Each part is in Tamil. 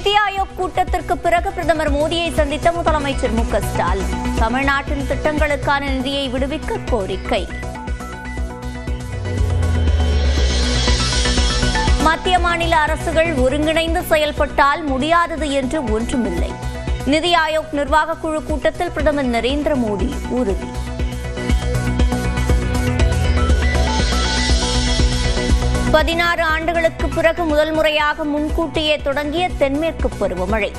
நிதி ஆயோக் கூட்டத்திற்கு பிறகு பிரதமர் மோடியை சந்தித்த முதலமைச்சர் மு க ஸ்டாலின் தமிழ்நாட்டின் திட்டங்களுக்கான நிதியை விடுவிக்க கோரிக்கை. மத்திய மாநில அரசுகள் ஒருங்கிணைந்து செயல்பட்டால் முடியாதது என்று ஒன்றுமில்லை. நிதி ஆயோக் நிர்வாக குழு கூட்டத்தில் பிரதமர் நரேந்திர மோடி உறுதி. பதினாறு ஆண்டுகளுக்கு பிறகு முதல் முறையாக முன்கூட்டியே தொடங்கிய தென்மேற்கு பருவமழை.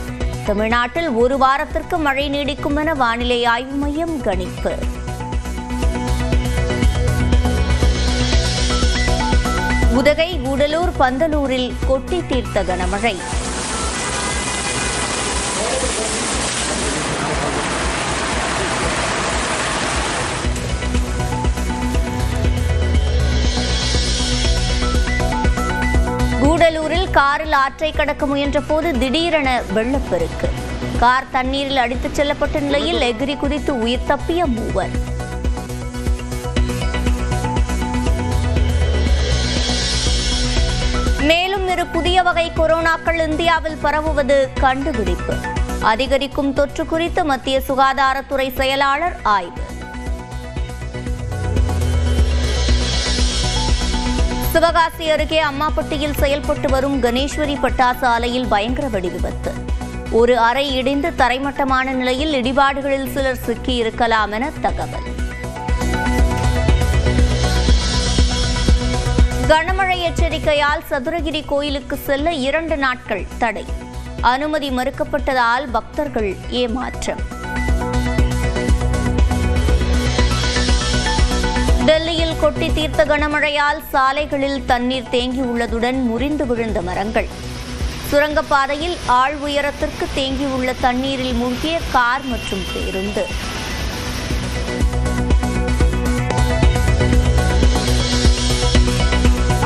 தமிழ்நாட்டில் ஒரு வாரத்திற்கு மழை நீடிக்கும் என வானிலை ஆய்வு மையம் கணிப்பு. உதகை, கூடலூர், பந்தலூரில் கொட்டி தீர்த்த கனமழை. கூடலூரில் காரில் ஆற்றை கடக்க முயன்ற போது திடீரென வெள்ளப்பெருக்கு. கார் தண்ணீரில் அடித்துச் செல்லப்பட்ட நிலையில் எகிரி குதித்து உயிர் தப்பிய மூவர். மேலும் 2 புதிய வகை கொரோனாக்கள் இந்தியாவில் பரவுவது கண்டுபிடிப்பு. அதிகரிக்கும் தொற்று குறித்து மத்திய சுகாதாரத்துறை செயலாளர் ஆய்வு. சிவகாசி அருகே அம்மாப்பட்டியில் செயல்பட்டு வரும் கணேஸ்வரி பட்டாசு ஆலையில் பயங்கர வெடி விபத்து. ஒரு அறை இடிந்து தரைமட்டமான நிலையில் இடிபாடுகளில் சிலர் சிக்கியிருக்கலாம் என தகவல். கனமழை எச்சரிக்கையால் சதுரகிரி கோயிலுக்கு செல்ல 2 நாட்கள் தடை. அனுமதி மறுக்கப்பட்டதால் பக்தர்கள் ஏமாற்றம். டெல்லியில் கொட்டி தீர்த்த கனமழையால் சாலைகளில் தண்ணீர் தேங்கியுள்ளதுடன் முறிந்து விழுந்த மரங்கள். சுரங்கப்பாதையில் ஆள் உயரத்திற்கு தேங்கியுள்ள தண்ணீரில் மூழ்கிய கார் மற்றும் பேருந்து.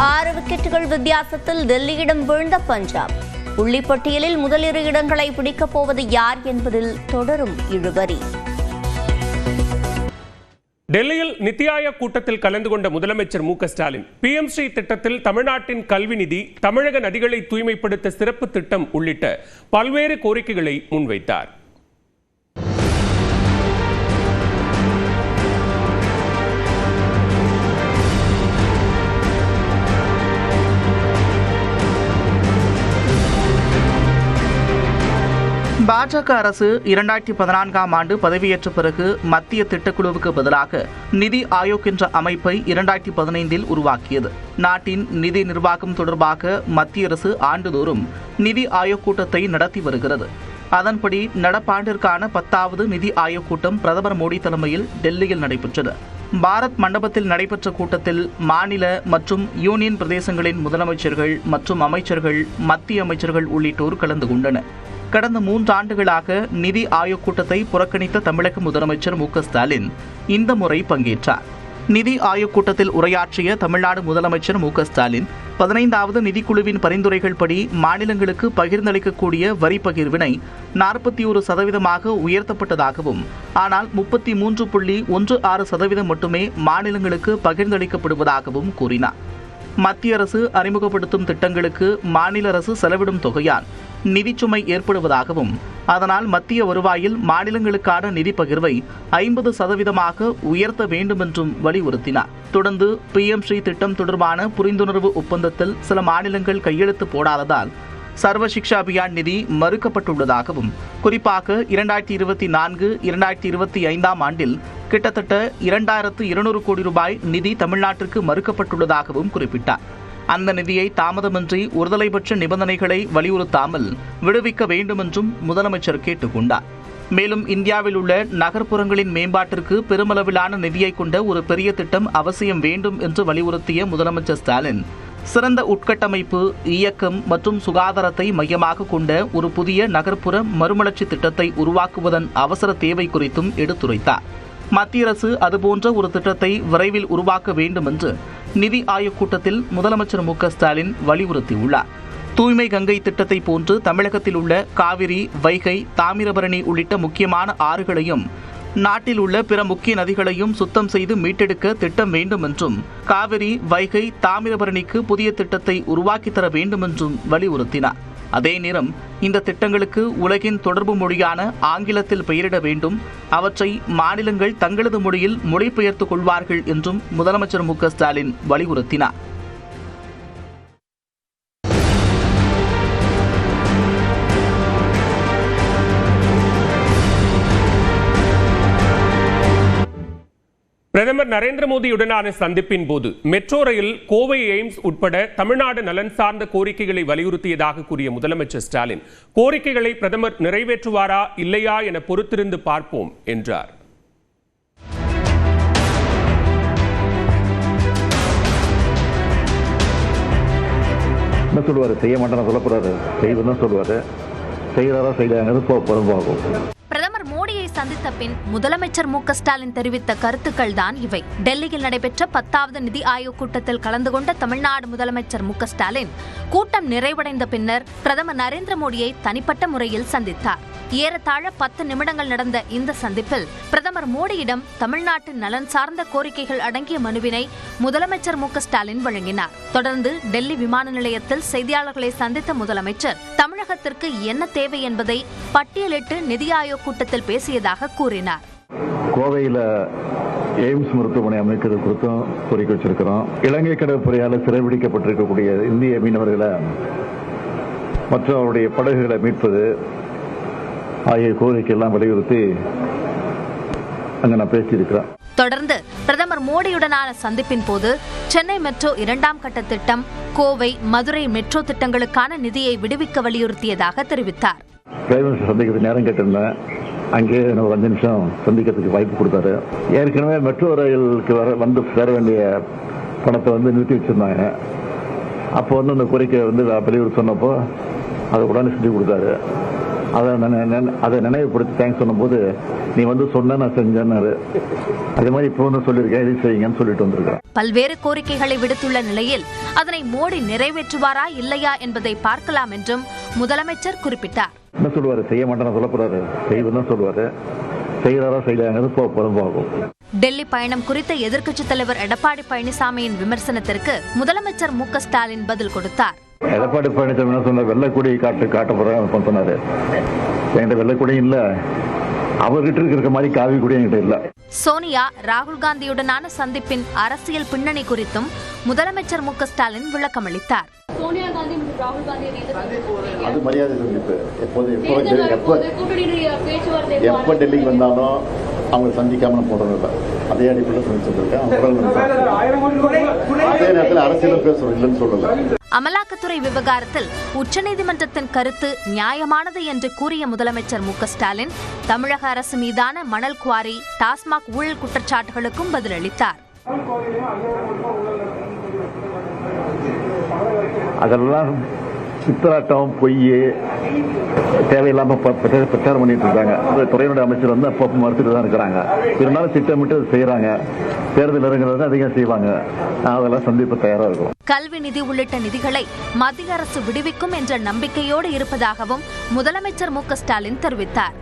ஆறு விக்கெட்டுகள் வித்தியாசத்தில் டெல்லியிடம் வீழ்ந்த பஞ்சாப். புள்ளிப்பட்டியலில் முதல் 2 இடங்களை பிடிக்கப் போவது யார் என்பதில் தொடரும் இழுபறி. டெல்லியில் நிதி ஆயோக் கூட்டத்தில் கலந்து கொண்ட முதலமைச்சர் மு க ஸ்டாலின் PM ஸ்ரீ திட்டத்தில் தமிழ்நாட்டின் கல்வி நிதி, தமிழக நதிகளை தூய்மைப்படுத்த சிறப்பு திட்டம் உள்ளிட்ட பல்வேறு கோரிக்கைகளை முன்வைத்தார். பாஜக அரசு 2014ஆம் ஆண்டு பதவியேற்ற பிறகு மத்திய திட்டக்குழுவுக்கு பதிலாக நிதி ஆயோக் என்ற அமைப்பை 2015இல் உருவாக்கியது. நாட்டின் நிதி நிர்வாகம் தொடர்பாக மத்திய அரசு ஆண்டுதோறும் நிதி ஆயோக் கூட்டத்தை நடத்தி வருகிறது. அதன்படி நடப்பாண்டிற்கான 10வது நிதி ஆயோக் கூட்டம் பிரதமர் மோடி தலைமையில் டெல்லியில் நடைபெற்றது. பாரத் மண்டபத்தில் நடைபெற்ற கூட்டத்தில் மாநில மற்றும் யூனியன் பிரதேசங்களின் முதலமைச்சர்கள் மற்றும் அமைச்சர்கள், மத்திய அமைச்சர்கள் உள்ளிட்டோர் கலந்து கொண்டனர். கடந்த 3 ஆண்டுகளாக நிதி ஆயோக் கூட்டத்தை புறக்கணித்த தமிழக முதலமைச்சர் மு க ஸ்டாலின் இந்த முறை பங்கேற்றார். நிதி ஆயோக் கூட்டத்தில் உரையாற்றிய தமிழ்நாடு முதலமைச்சர் மு க ஸ்டாலின் 15வது நிதிக்குழுவின் பரிந்துரைகள் படி மாநிலங்களுக்கு பகிர்ந்தளிக்கக்கூடிய வரி பகிர்வினை 41% உயர்த்தப்பட்டதாகவும், ஆனால் 33.16% மட்டுமே மாநிலங்களுக்கு பகிர்ந்தளிக்கப்படுவதாகவும் கூறினார். மத்திய அரசு அறிமுகப்படுத்தும் திட்டங்களுக்கு மாநில அரசு செலவிடும் தொகையால் நிதிச்சுமை ஏற்படுவதாகவும், அதனால் மத்திய வருவாயில் மாநிலங்களுக்கான நிதி பகிர்வை 50% உயர்த்த வேண்டும் என்றும் வலியுறுத்தினார். தொடர்ந்து PM ஸ்ரீ திட்டம் தொடர்பான புரிந்துணர்வு ஒப்பந்தத்தில் சில மாநிலங்கள் கையெழுத்து போடாததால் சர்வ சிக்ஷா அபியான் நிதி மறுக்கப்பட்டுள்ளதாகவும், குறிப்பாக 2024-2025ஆம் ஆண்டில் கிட்டத்தட்ட 2200 கோடி ரூபாய் நிதி தமிழ்நாட்டிற்கு மறுக்கப்பட்டுள்ளதாகவும் குறிப்பிட்டார். அந்த நிதியை தாமதமின்றி ஒருதலைபட்ச நிபந்தனைகளை வலியுறுத்தாமல் விடுவிக்க வேண்டும் என்றும் முதலமைச்சர் கேட்டுக்கொண்டார். மேலும் இந்தியாவில் உள்ள நகர்ப்புறங்களின் மேம்பாட்டிற்கு பெருமளவிலான நிதியை கொண்ட ஒரு பெரிய திட்டம் அவசியம் வேண்டும் என்று வலியுறுத்திய முதலமைச்சர் ஸ்டாலின், சிறந்த உட்கட்டமைப்பு, இயக்கம் மற்றும் சுகாதாரத்தை மையமாக கொண்ட ஒரு புதிய நகர்ப்புற மறுமலர்ச்சி திட்டத்தை உருவாக்குவதன் அவசர தேவை குறித்தும் எடுத்துரைத்தார். மத்திய அரசு அதுபோன்ற ஒரு திட்டத்தை விரைவில் உருவாக்க வேண்டும் என்று நிதி ஆயோக் கூட்டத்தில் முதலமைச்சர் மு க ஸ்டாலின் வலியுறுத்தியுள்ளார். தூய்மை கங்கை திட்டத்தை போன்று தமிழகத்தில் உள்ள காவிரி, வைகை, தாமிரபரணி உள்ளிட்ட முக்கியமான ஆறுகளையும் நாட்டில் உள்ள பிற முக்கிய நதிகளையும் சுத்தம் செய்து மீட்டெடுக்க திட்டம் வேண்டும் என்றும், காவிரி, வைகை, தாமிரபரணிக்கு புதிய திட்டத்தை உருவாக்கித் தர வேண்டும் என்றும் வலியுறுத்தினார். அதே நேரம் இந்த திட்டங்களுக்கு உலகின் தொடர்பு மொழியான ஆங்கிலத்தில் பெயரிட வேண்டும், அவற்றை மாநிலங்கள் தங்களது மொழியில் மொழிபெயர்த்துக் கொள்வார்கள் என்றும் முதலமைச்சர் மு.க. ஸ்டாலின் வலியுறுத்தினார். பிரதமர் நரேந்திர மோடியுடனான சந்திப்பின் போது மெட்ரோ ரயில், கோவை எய்ம்ஸ் உட்பட தமிழ்நாடு நலன் சார்ந்த கோரிக்கைகளை வலியுறுத்தியதாக கூறிய முதலமைச்சர் ஸ்டாலின், கோரிக்கைகளை பிரதமர் நிறைவேற்றுவாரா இல்லையா என பொறுத்திருந்து பார்ப்போம் என்றார். என்ன சொல்லுவாரு? செய்ய மாட்டேன்னு சொல்ல போறாரு, செய்வதுதான் சொல்லுவாரு. செய்யறாரா செய்யறாங்கிறது பொறுப்பாகும். பிரதமர் மோடியை சந்தித்த பின் முதலமைச்சர் மு.க. ஸ்டாலின் தெரிவித்த கருத்துக்கள் தான் இவை. டெல்லியில் நடைபெற்ற 10வது நிதி ஆயோக் கூட்டத்தில் கலந்து கொண்ட தமிழ்நாடு முதலமைச்சர் மு.க. ஸ்டாலின் கூட்டம் நிறைவடைந்த பின்னர் பிரதமர் நரேந்திர மோடியை தனிப்பட்ட முறையில் சந்தித்தார். ஏறத்தாழ 10 நிமிடங்கள் நடந்த இந்த சந்திப்பில் பிரதமர் மோடியிடம் தமிழ்நாட்டின் நலன் சார்ந்த கோரிக்கைகள் அடங்கிய மனுவினை முதலமைச்சர் மு.க. ஸ்டாலின் வழங்கினார். தொடர்ந்து டெல்லி விமான நிலையத்தில் செய்தியாளர்களை சந்தித்த முதலமைச்சர் தமிழகத்திற்கு என்ன தேவை என்பதை பட்டியலிட்டு நிதி ஆயோக் கூட்டத்தில் பேசியதாக கூறினார். கோவையில் எய்ம்ஸ் மருத்துவமனை அமைக்கிறது குறித்தும் கோரிக்கை வச்சிருக்கிறோம். இலங்கை கடற்படையால் சிறைபிடிக்கப்பட்டிருக்கக்கூடிய இந்திய மீனவர்களை மற்றும் அவருடைய படகுகளை மீட்பது ஆகிய கோரிக்கை எல்லாம் வலியுறுத்தி அங்க நான் பேசியிருக்கிறேன். தொடர்ந்து பிரதமர் மோடியுடனான சந்திப்பின் போது சென்னை மெட்ரோ 2ஆம் கட்ட திட்டம், கோவை, மதுரை மெட்ரோ திட்டங்களுக்கான நிதியை விடுவிக்க வலியுறுத்தியதாக தெரிவித்தார். சந்திக்கிறது நேரம் கேட்டிருந்தேன். அங்கே ஒரு 5 நிமிஷம் சந்திக்கிறதுக்கு வாய்ப்பு கொடுத்தாரு. ஏற்கனவே மெட்ரோ ரயிலுக்கு வந்து சேர வேண்டிய பணத்தை நிறுத்தி வச்சிருந்தாங்க. அப்போ அந்த கோரிக்கை வலியுறுத்தி சொன்னப்போ அதை உடனே செஞ்சு கொடுத்தாரு. அதை நினைவுபடுத்தி தேங்க்ஸ் சொன்னபோது நீ சொன்ன நான் செஞ்சேன்னாரு. அதே மாதிரி இப்போ சொல்லியிருக்கேன், இது செய்யுங்கன்னு சொல்லிட்டு வந்திருக்கேன். பல்வேறு கோரிக்கைகளை விடுத்துள்ள நிலையில் அதனை மோடி நிறைவேற்றுவாரா இல்லையா என்பதை பார்க்கலாம் என்றும் முதலமைச்சர் குறிப்பிட்டார். என்ன சொல்லுவாரு? செய்ய மாட்டேன்னு சொல்ல போறாரு, செய்வதுதான் சொல்லுவாரு. செய்யறாரா செய்யறாங்கிறது பொறுப்பாகும். டெல்லி பயணம் குறித்த எதிர்க்கட்சித் தலைவர் எடப்பாடி பழனிசாமியின் விமர்சனத்திற்கு முதலமைச்சர் மு.க. ஸ்டாலின் பதில் கொடுத்தார். எடப்பாடி பழனிசாமி என்ன சொன்னார்? வெள்ளைக்கொடி காட்ட போறாங்க சொன்னாரு. என்கிட்ட வெள்ளைக்கொடி இல்ல, அவர்கிட்ட இருக்கிற மாதிரி காவி கூட என்கிட்ட இல்ல. சோனியா, ராகுல் காந்தியுடனான சந்திப்பின் அரசியல் பின்னணி குறித்தும் முதலமைச்சர் மு.க. ஸ்டாலின் விளக்கமளித்தார். சோனியா காந்தி, ராகுல் காந்தி அது மரியாதை சந்திப்பு. எப்போ டெல்லிக்கு வந்தாலும் அவங்க சந்திக்காம போடுறதில்ல. அதே அடிப்படையில் சந்திச்சிருக்கேன். அதே நேரத்தில் அரசியலும் பேசுறோம், இல்லைன்னு சொல்லல. அமலாக்கத்துறை விவகாரத்தில் உச்சநீதிமன்றத்தின் கருத்து நியாயமானது என்று கூறிய முதலமைச்சர் மு.க. ஸ்டாலின் தமிழக அரசு மீதான மணல் குவாரி, டாஸ்மாக் ஊழல் குற்றச்சாட்டுகளுக்கும் பதிலளித்தார். அதெல்லாம் சித்தராட்டம், பொய், தேவையில்லாம பிரச்சாரம் பண்ணிட்டு இருக்காங்க. துறையினுடைய அமைச்சர் அப்பப்போ மறுத்துட்டு தான் இருக்கிறாங்க. இருந்தாலும் திட்டமிட்டு செய்யறாங்க. தேர்தல் இறங்குறது அதிகம் செய்வாங்க. அதெல்லாம் சந்திப்பு தயாரா இருக்கும். கல்வி நிதி உள்ளிட்ட நிதிகளை மத்திய அரசு விடுவிக்கும் என்ற நம்பிக்கையோடு இருப்பதாகவும் முதலமைச்சர் மு.க. ஸ்டாலின் தெரிவித்தார்.